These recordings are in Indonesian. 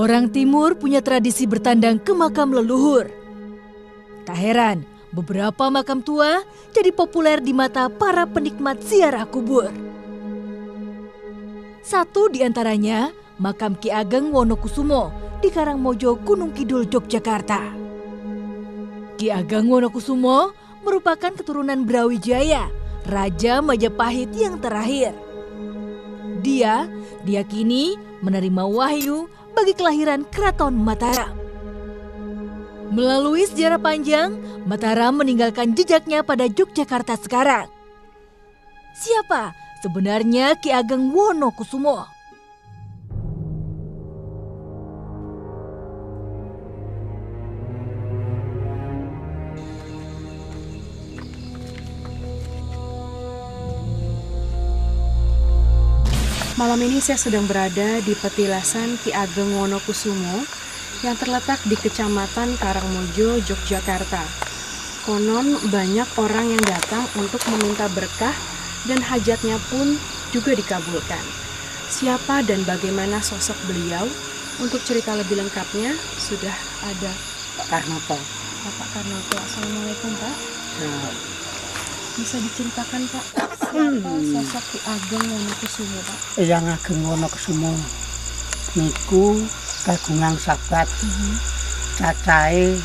Orang Timur punya tradisi bertandang ke makam leluhur. Tak heran, beberapa makam tua jadi populer di mata para penikmat ziarah kubur. Satu di antaranya, makam Ki Ageng Wonokusumo di Karangmojo, Gunung Kidul, Yogyakarta. Ki Ageng Wonokusumo merupakan keturunan Brawijaya, Raja Majapahit yang terakhir. Dia diyakini menerima wahyu bagi kelahiran Keraton Mataram. Melalui sejarah panjang, Mataram meninggalkan jejaknya pada Yogyakarta sekarang. Siapa sebenarnya Ki Ageng Wonokusumo? Malam ini saya sedang berada di petilasan Ki Ageng Wonokusumo yang terletak di Kecamatan Karangmojo, Yogyakarta. Konon banyak orang yang datang untuk meminta berkah dan hajatnya pun juga dikabulkan. Siapa dan bagaimana sosok beliau? Untuk cerita lebih lengkapnya sudah ada Pak Karnoto. Pak Karnoto. Assalamualaikum Pak. Bisa diceritakan Pak, siapa sosok Ki Ageng Wonokusumo Pak? Yang Ageng Wonokusumo niku kagungan sahabat cacahe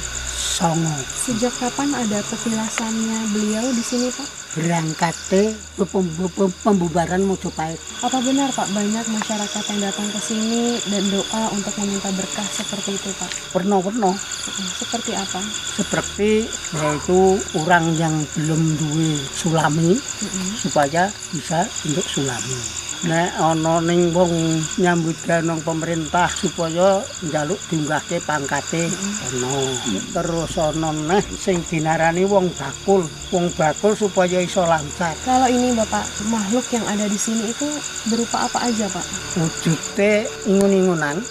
9. Sejak kapan ada petilasannya beliau di sini Pak? Berangkate pembubaran Mojopahit. Apa benar Pak banyak masyarakat yang datang ke sini dan doa untuk meminta berkah seperti itu Pak? Pernah. Seperti apa? Seperti yaitu orang yang belum duwe sulami supaya bisa untuk sulami. Nek ana ning wong nyambut gawe nang pemerintah supaya njaluk diunggahke pangkate ana. Terus ana neh sing dinarani wong bakul supaya iso lancar. Kalau ini Bapak, makhluk yang ada di sini itu berupa apa aja Pak? Wujude ingun-ingunan.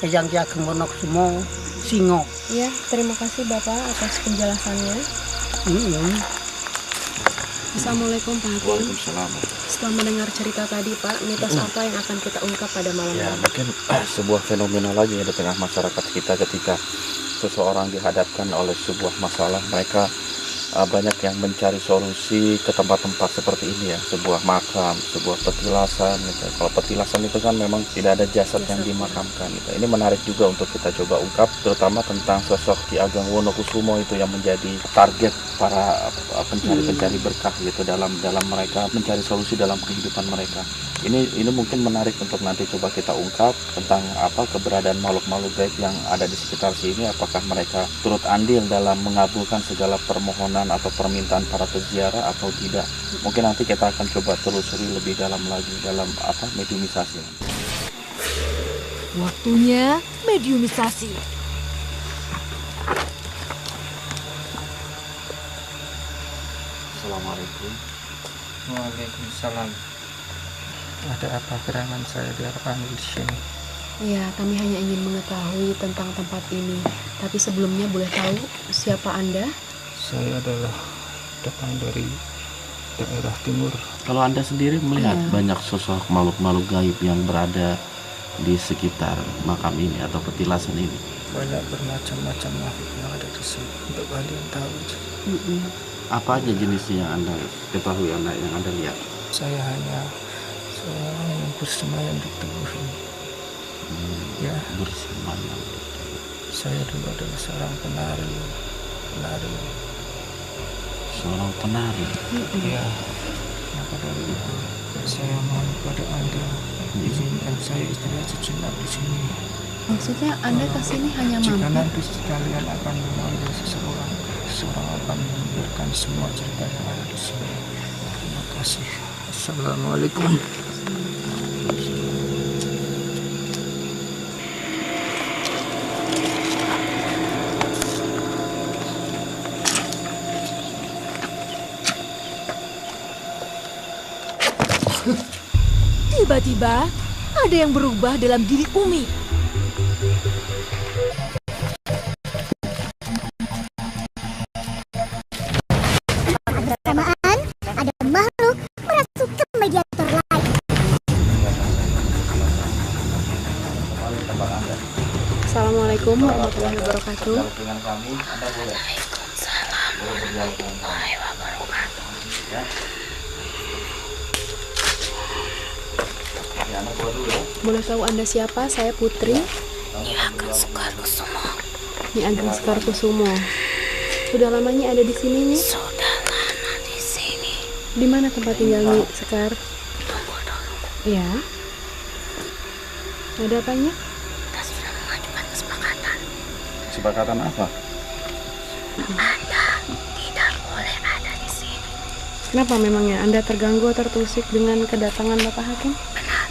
Yang Ki Ageng Wonokusumo singa. Ya, terima kasih Bapak atas penjelasannya. Assalamualaikum Pak Hakim. Waalaikumsalam. Setelah mendengar cerita tadi Pak, mitos apa yang akan kita ungkap pada malam Ya, ini? mungkin sebuah fenomena lagi di tengah masyarakat kita ketika seseorang dihadapkan oleh sebuah masalah, mereka banyak yang mencari solusi ke tempat-tempat seperti ini ya, sebuah makam, sebuah petilasan gitu. Kalau petilasan itu kan memang tidak ada jasad yang dimakamkan gitu. Ini menarik juga untuk kita coba ungkap, terutama tentang sosok Ki Ageng Wonokusumo itu yang menjadi target para pencari-pencari berkah gitu dalam mereka mencari solusi dalam kehidupan mereka. Ini mungkin menarik untuk nanti coba kita ungkap tentang keberadaan makhluk-makhluk gaib yang ada di sekitar sini. Apakah mereka turut andil dalam mengabulkan segala permohonan atau permintaan para peziarah atau tidak? Mungkin nanti kita akan coba telusuri lebih dalam lagi dalam mediumisasi. Waktunya mediumisasi. Assalamualaikum. Waalaikumsalam. Ada apa gerangan saya dipanggil di sini? Ya, kami hanya ingin mengetahui tentang tempat ini. Tapi sebelumnya boleh tahu siapa Anda? Saya adalah datang dari daerah timur. Kalau Anda sendiri melihat banyak sosok makhluk-makhluk gaib yang berada di sekitar makam ini atau petilasan ini? Banyak bermacam-macam makhluk yang ada di sini. Untuk kalian tahu. Apa aja jenisnya yang Anda ketahui, yang Anda lihat? Saya hanya seorang yang bersemayam di tubuh ini. Ya, Bersemayam. saya dulu adalah seorang penari. Seorang penari. Ya, maka dari itu saya mohon kepada Anda izinkan saya istirahat sejenak di sini. Maksudnya Anda ke sini hanya Jika mampir? nanti kalian akan memanggil seseorang akan memberikan semua cerita yang ada di sini. Terima kasih. Assalamualaikum. Tiba-tiba ada yang berubah dalam diri Umi. Bersamaan, ada makhluk merasuk ke mediator lain. Assalamualaikum warahmatullahi wabarakatuh. Dengan kami, Anda boleh. Waalaikumsalam warahmatullahi wabarakatuh. Ya. Ya, Anda boleh dulu ya. Boleh tahu Anda siapa? Saya Putri. Nyi Ageng Sekarkusumo. Nyi Ageng Sekarkusumo. Sudah lamanya ada di sini, Nyi? Sudah lama di sini. Di mana tempat tinggal Nyi Sekar? Tunggu dulu. Ya. Ada apanya? Kita sudah mengajukan kesepakatan. Kesepakatan apa? Anda tidak boleh ada di sini. Kenapa memangnya Anda terganggu atau tertusik dengan kedatangan Bapak Hakim? Benar.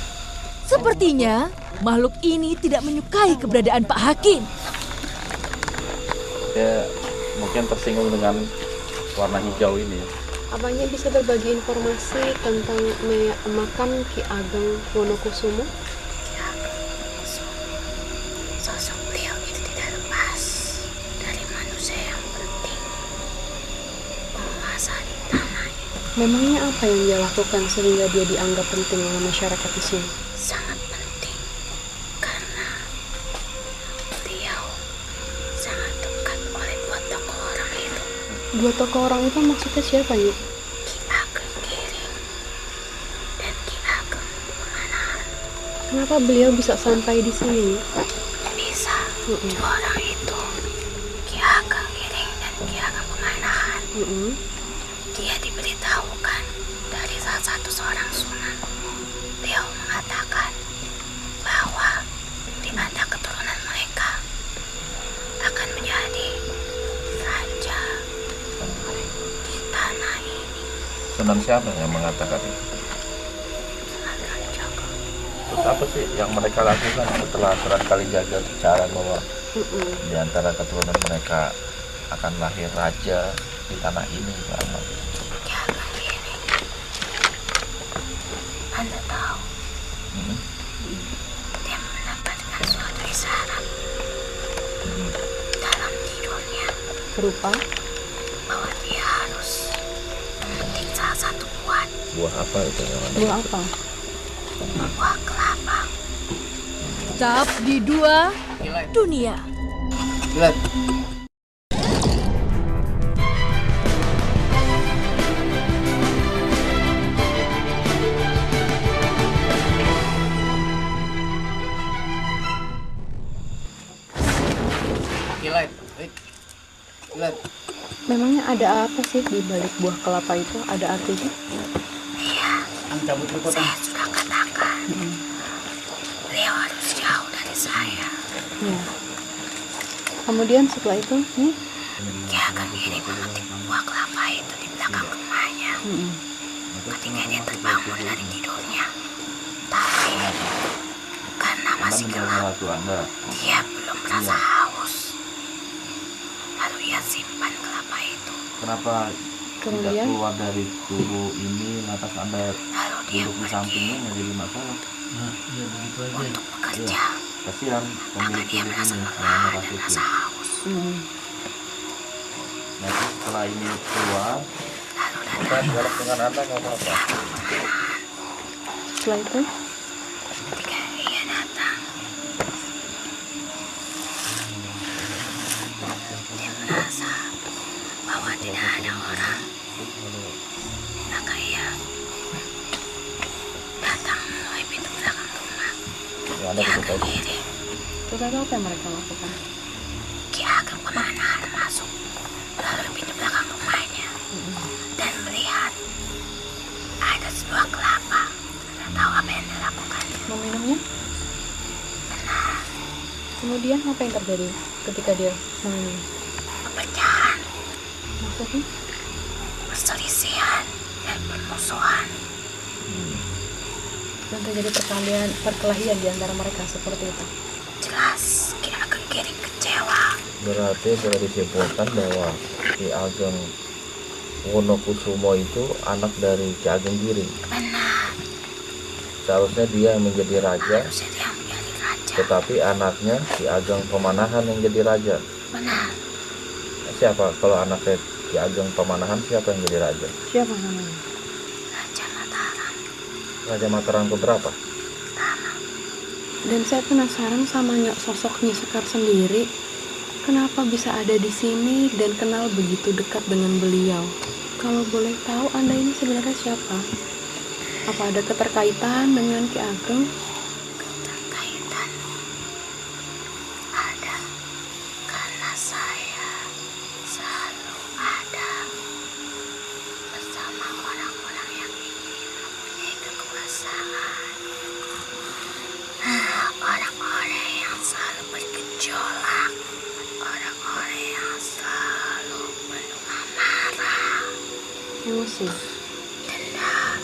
Sepertinya makhluk ini tidak menyukai keberadaan Pak Hakim. Ya, mungkin tersinggung dengan warna hijau ini ya. Apanya bisa berbagi informasi tentang makam Ki Ageng Wonokusumo? Ki Ageng Kusumo. Sosok beliau itu tidak lepas dari manusia yang penting menguasai tanah ini. Memangnya apa yang dia lakukan sehingga dia dianggap penting oleh masyarakat di sini? Sangat penting karena beliau sangat dekat oleh dua tokoh orang itu. Dua tokoh orang itu maksudnya siapa, Nyi? Ki Ageng Giring dan Ki Ageng Pemanahan. Kenapa beliau bisa sampai di sini? Bisa dua orang itu, Ki Ageng Giring dan Ki Ageng Pemanahan, dia diberitahukan dari salah satu seorang sunan. Beliau mengatakan bahwa di antara keturunan mereka akan menjadi raja di tanah ini. Sunan siapa yang mengatakan itu? Sunan Kalijaga. Terus apa sih yang mereka lakukan setelah Sunan Kalijaga bicara bahwa di antara keturunan mereka akan lahir raja di tanah ini? Ki Ageng Giring, Anda tahu, dia mendapatkan suatu isyarat dalam tidurnya Berupa? bahwa dia harus memetik salah satu buah Buah apa itu? Buah apa? buah kelapa. Tap di dua dunia. Memangnya ada apa sih di balik buah kelapa itu? Ada artinya? Iya, saya sudah katakan, beliau harus jauh dari saya. Ya. Kemudian setelah itu, nih, Ki Ageng Giring memetik buah kelapa itu di belakang rumahnya. Ketika dia terbangun dari tidurnya, tapi karena masih gelap, dia belum merasa haus. Lalu ia simpan kelapa itu. Kenapa kemudian keluar dari tubuh ini lantas Anda Lalu dia duduk di pergi sampingnya nggak jadi masalah? untuk bekerja. Kasihan Maka pemilik dia ini merasa yang lelah dan merasuki. merasa haus. Nah, terus setelah ini keluar, Lalu kita datang dialog dengan Anda nggak apa-apa. setelah itu ketika ia datang, dia merasa bahwa tidak ada orang. Maka ia datang melalui pintu belakang rumah. Ya, Anda Ki tutup Ageng aja. Giring, setelah apa yang mereka lakukan? Ki Ageng Pemanahan masuk melalui pintu belakang rumahnya dan melihat ada sebuah kelapa. Anda tahu apa yang dilakukan? Meminumnya? Benar, Kemudian apa yang terjadi ketika dia meminum? perpecahan, Maksudnya? perselisihan, dan permusuhan. Dan terjadi perkelahian di antara mereka seperti itu. Jelas Ki Ageng Giring kecewa. Berarti boleh disimpulkan bahwa Ki Ageng Wonokusumo itu anak dari Ki Ageng Giring. Benar, Seharusnya dia yang menjadi raja, Harusnya dia yang menjadi raja. tetapi anaknya Ki Ageng Pamanahan yang jadi raja. Benar. Siapa kalau anaknya Ki Ageng Pamanahan, siapa yang jadi raja? Siapa namanya? Raja Mataram. Raja Mataram keberapa? Dan saya penasaran sama sosok Nyi Sekar sendiri. Kenapa bisa ada di sini dan kenal begitu dekat dengan beliau? Kalau boleh tahu, Anda ini sebenarnya siapa? Apa ada keterkaitan dengan Ki Ageng? Terkaitan ada, karena saya selalu ada bersama orang-orang yang ingin mempunyai kekuasaan. Orang-orang yang selalu bergejolak, orang-orang yang selalu penuh amarah, Emosi. dendam.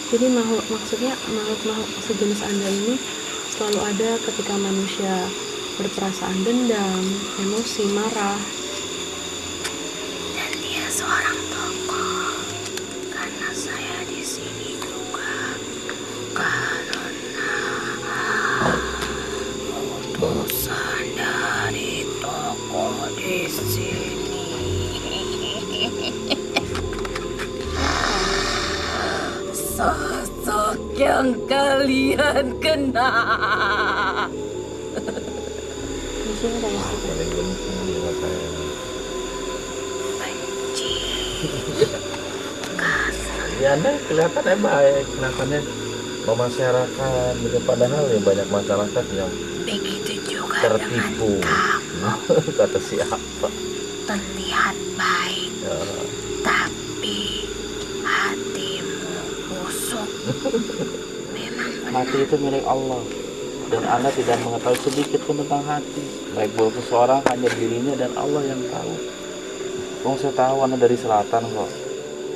Jadi maksudnya makhluk sejenis Anda ini selalu ada ketika manusia berperasaan dendam, emosi, marah. Dan dia seorang tokoh, karena saya di sini juga karena utusan dari tokoh di sini. Sosok yang kalian kenal. Di sini ada yang Benci. Ya Anda kelihatannya baik, kelihatannya memasyarakat gitu, padahal ya banyak masyarakat yang Begitu juga tertipu. dengan kamu. Kata siapa? Terlihat baik, Ya, tapi hatimu busuk. Memang hati itu milik Allah, dan Anda tidak mengetahui sedikit pun tentang hati. Baik buruk seseorang hanya dirinya dan Allah yang tahu. Wong saya tahu Anda dari selatan kok.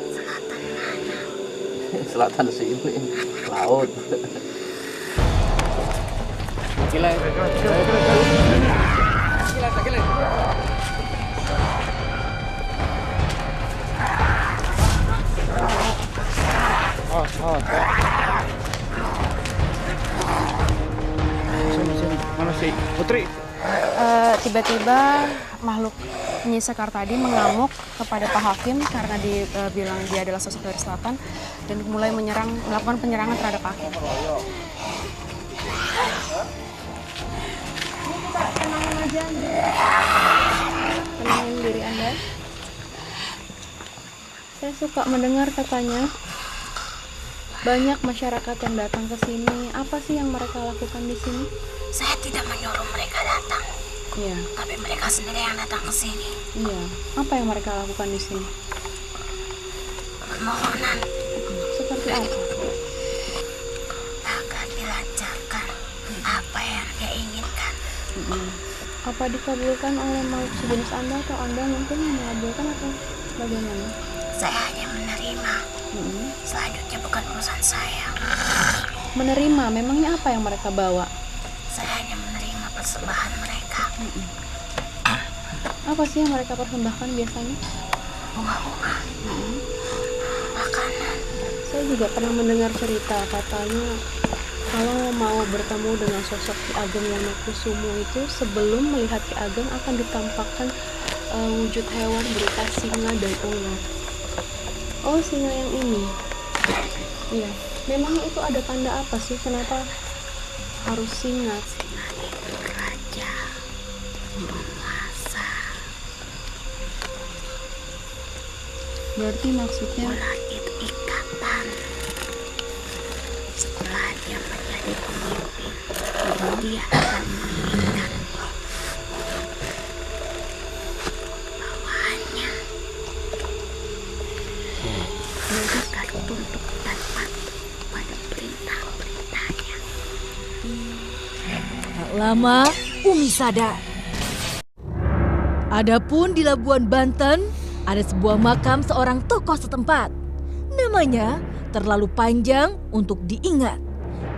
selatan mana? Selatan sini, laut. Mana sih Putri? Tiba-tiba makhluk Nyi Sekar tadi mengamuk kepada Pak Hakim karena dibilang dia adalah sosok dari selatan dan mulai melakukan penyerangan terhadap Pak Hakim. Ini kita tenangin aja, tenangin diri Anda. Saya suka mendengar katanya banyak masyarakat yang datang ke sini. Apa sih yang mereka lakukan di sini? Saya tidak menyuruh mereka datang, Iya, tapi mereka sendiri yang datang ke sini. iya. Apa yang mereka lakukan di sini? Permohonan Seperti apa? agar dilancarkan apa yang dia inginkan. Apa dikabulkan oleh makhluk sejenis Anda atau Anda mungkin mengabulkan atau bagaimana? Saya hanya menerima. Selanjutnya bukan urusan saya. Menerima, memangnya apa yang mereka bawa? Saya hanya menerima persembahan mereka. Apa sih yang mereka persembahkan biasanya? Bunga-bunga, makanan. Saya juga pernah mendengar cerita katanya kalau mau bertemu dengan sosok Ki Ageng Wonokusumo itu sebelum melihat Ki Ageng akan ditampakkan wujud hewan berupa singa dan ular. Oh, singa yang ini. Iya. Memang itu ada tanda apa sih? Kenapa harus singa? Singa itu raja, penguasa. Berarti maksudnya Ular itu ikatan. Setelah dia menjadi pemimpin, dia akan mengikat bawahannya agar tunduk dan patuh pada perintah-perintahnya. Tak lama, Umi sadar. Adapun di Labuan Banten, ada sebuah makam seorang tokoh setempat. Namanya terlalu panjang untuk diingat.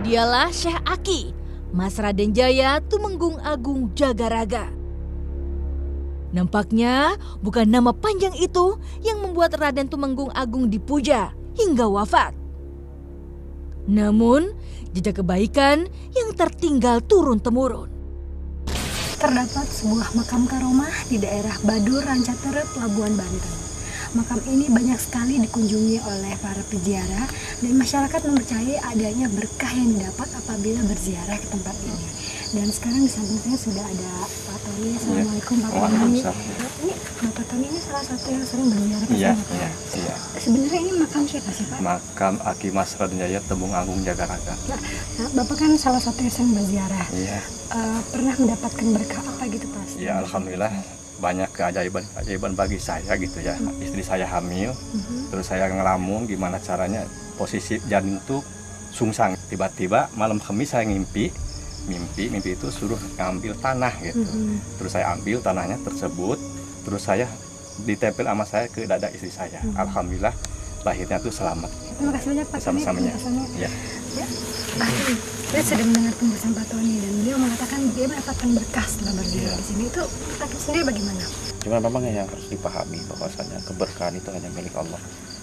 Dialah Syekh Aki, Mas Raden Jaya Tumenggung Agung Jagaraga. Nampaknya bukan nama panjang itu yang membuat Raden Tumenggung Agung dipuja hingga wafat. Namun, jejak kebaikan yang tertinggal turun-temurun. Terdapat sebuah makam karomah di daerah Badur, Rancatere, Pelabuhan Banten. Makam ini banyak sekali dikunjungi oleh para peziarah dan masyarakat mempercayai adanya berkah yang didapat apabila berziarah ke tempat ini. Dan sekarang di samping saya sudah ada Pak Tony. Assalamualaikum Pak Tony. Ini Bapak Tony ini salah satu yang sering berziarah ke sana. Iya. Sebenarnya ini makam siapa sih Pak? Makam Aki Mas Radenjaya Tembung Agung Jagaraga. Nah, Bapak kan salah satu yang sering berziarah. Iya. Pernah mendapatkan berkah apa gitu Pak? Ya alhamdulillah banyak keajaiban bagi saya gitu ya. Istri saya hamil, terus saya ngelamun gimana caranya, posisi janin itu sungsang. Tiba-tiba malam Kamis saya mimpi itu suruh ngambil tanah gitu. Terus saya ambil tanahnya tersebut, terus saya ditempel sama saya ke dada istri saya. Alhamdulillah lahirnya tuh selamat. Terima kasih banyak Pak Tony. Sama-samanya. Ya. Saya sudah mendengar pembahasan Pak Tony dan beliau mengatakan dia mendapatkan berkah setelah berziarah di sini. Itu Pak sendiri bagaimana? Cuma memang yang harus dipahami bahwasanya keberkahan itu hanya milik Allah.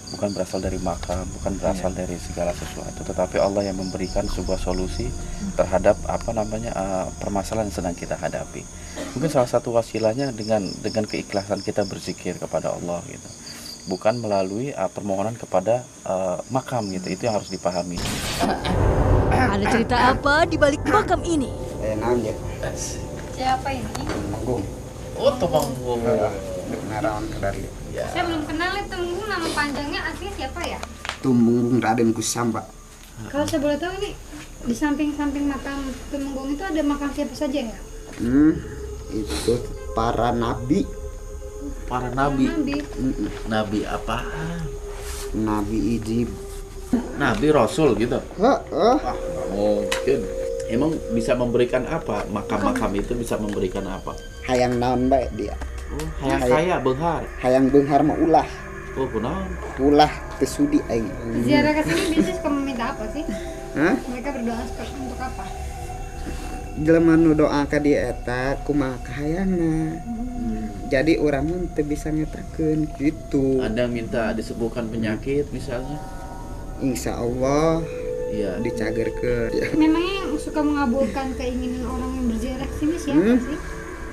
Bukan berasal dari makam, bukan berasal dari segala sesuatu, tetapi Allah yang memberikan sebuah solusi terhadap permasalahan yang sedang kita hadapi. Mungkin salah satu wasilahnya dengan keikhlasan kita berzikir kepada Allah gitu. Bukan melalui permohonan kepada makam gitu. Itu yang harus dipahami. Ada cerita apa di balik makam ini? Siapa ini? Temenggung. Oh, Temenggung. Narawan Kedari. Saya belum kenal itu Temenggung, nama panjangnya asli siapa ya? Temenggung Raden Kusamba. Kalau saya boleh tahu ini di samping-samping makam Temenggung itu ada makam siapa saja ya? Itu para nabi. Para nabi. Nabi apa? Nabi Idris. Nabi Rasul gitu. Mungkin. Emang bisa memberikan apa? Makam-makam itu bisa memberikan apa? Hayang naon baik dia. Hayang kaya benghar. Hayang benghar mah ulah. Oh, kunaon? Ulah tesudi aing. ziarah ke sini biasanya suka meminta apa sih? Hah? Mereka berdoa untuk apa? Jelema nu doa ka dia eta kumaha kahayangna. Jadi orang mah teu bisa ngetakeun gitu. Ada yang minta disembuhkan penyakit misalnya? Insya Allah Iya. dicagerkeun. Memangnya yang suka mengabulkan keinginan orang yang berziarah ke sini siapa sih?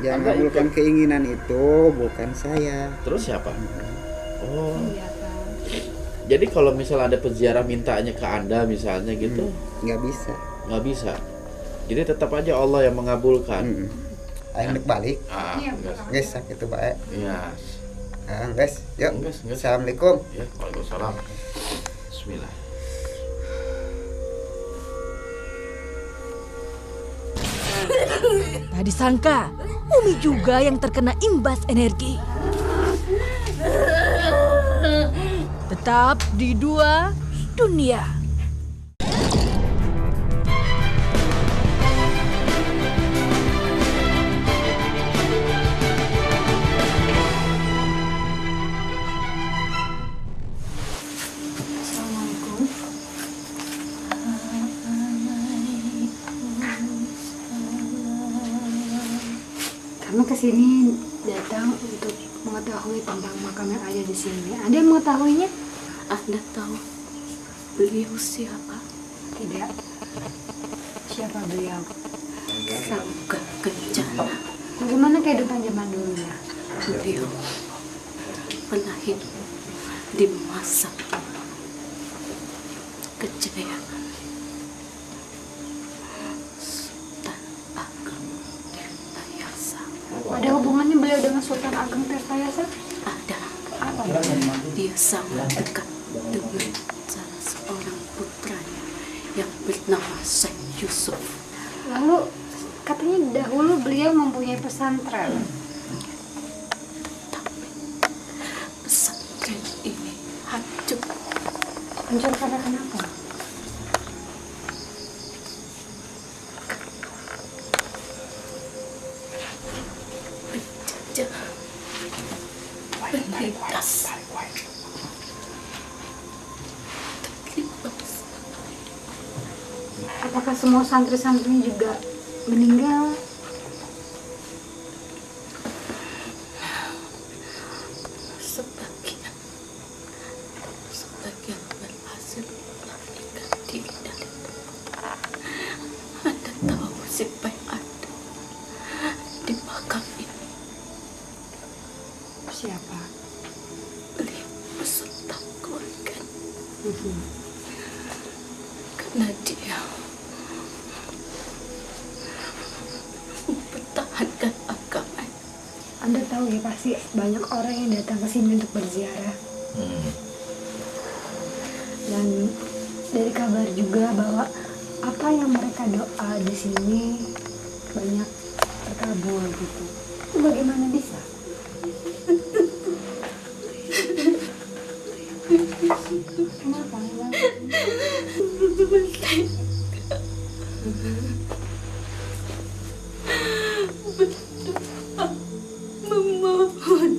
Yang mengabulkan keinginan itu bukan saya. Terus siapa? Oh. Iya kan. Jadi kalau misalnya ada peziarah mintanya ke Anda misalnya gitu, Nggak bisa. nggak bisa. Jadi tetap aja Allah yang mengabulkan. Aing nek balik. Iya. Guys, itu baik. Iya. Guys, yuk. Guys. Assalamualaikum. Ya, waalaikumsalam. Bismillah. Tak disangka, Umi juga yang terkena imbas energi. Tetap di Dua Dunia. Kami kesini datang untuk mengetahui tentang makam yang ada di sini. Ada yang mengetahuinya? Anda tahu beliau siapa? Tidak. Siapa beliau? Sangga Kencana. Bagaimana kehidupan zaman dulunya? Beliau pernah hidup di masa kejayaan Sultan Ageng Tirtayasa. Ada hubungannya beliau dengan Sultan Ageng Tirtayasa? Ada. Apa? Dia sangat dekat dengan salah seorang putranya yang bernama Syekh Yusuf. Lalu katanya dahulu beliau mempunyai pesantren. Tapi pesantren ini hancur. Hancur karena kenapa? Penjajah menindas. Terlibat. Apakah semua santri-santrinya juga meninggal? Sebagian berhasil melarikan diri dari siapa yang ada di makam ini. Siapa? 5 peserta keluarga. Karena dia mempertahankan agama. Anda tahu ya, pasti banyak orang yang datang ke sini untuk berziarah. Dan dari kabar juga bahwa apa yang mereka doa di sini banyak terkabul gitu. Itu bagaimana bisa? Kenapa? Memohon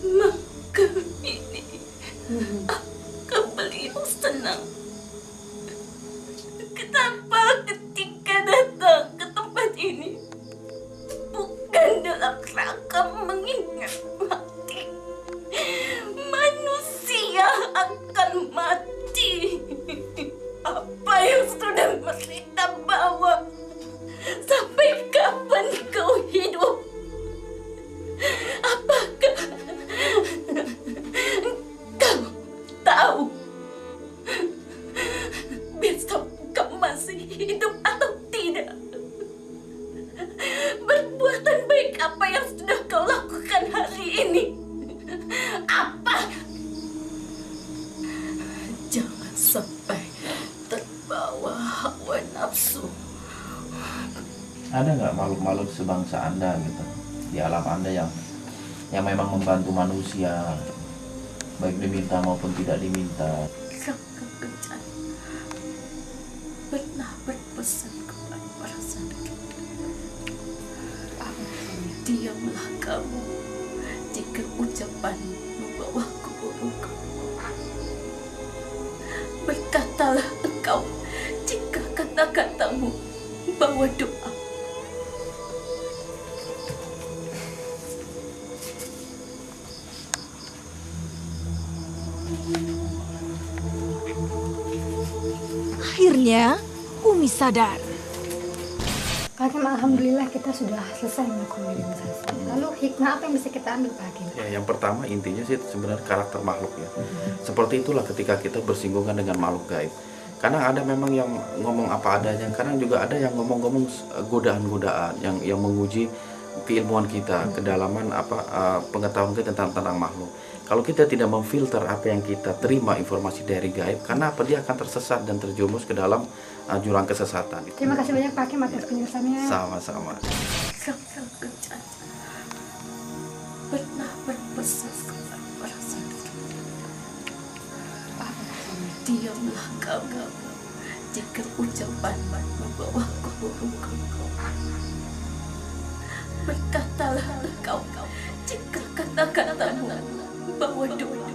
makam ini akan beliau senang. Kenapa ketika datang ke tempat ini bukan dalam rangka mengingat mati? Manusia akan mati. Apa yang sudah mereka bawa? Sampai kapan kau hidup? Apakah kau tahu besok kau masih hidup atau tidak? Perbuatan baik apa yang sudah kau lakukan hari ini? Apa? Jangan sampai terbawa hawa nafsu. Ada nggak makhluk-makhluk sebangsa Anda gitu di alam Anda yang memang membantu manusia, baik diminta maupun tidak diminta? Rangga Kencana pernah berpesan kepada para santri, diamlah kamu jika ucapan membawa keburukan. Berkatalah engkau jika kata-katamu bawa doa. Akhirnya, Umi sadar. Hakim, alhamdulillah kita sudah selesai melakukan mediumisasi. Lalu hikmah apa yang bisa kita ambil, Pak Hakim? Ya, yang pertama intinya sih sebenarnya karakter makhluk ya. Seperti itulah ketika kita bersinggungan dengan makhluk gaib. Karena ada memang yang ngomong apa adanya, kadang juga ada yang ngomong-ngomong godaan-godaan yang menguji keilmuan kita, kedalaman pengetahuan kita tentang makhluk. Kalau kita tidak memfilter apa yang kita terima informasi dari gaib, karena apa, dia akan tersesat dan terjumus ke dalam jurang kesesatan. Terima kasih banyak Pak Hakim atas penjelasannya. Sama-sama. Rangga Kencana pernah berpesan kepada para santri, diamlah kamu jika ucapan membawa keburukan. Berkatalah engkau jika kata-katamu bawa doa.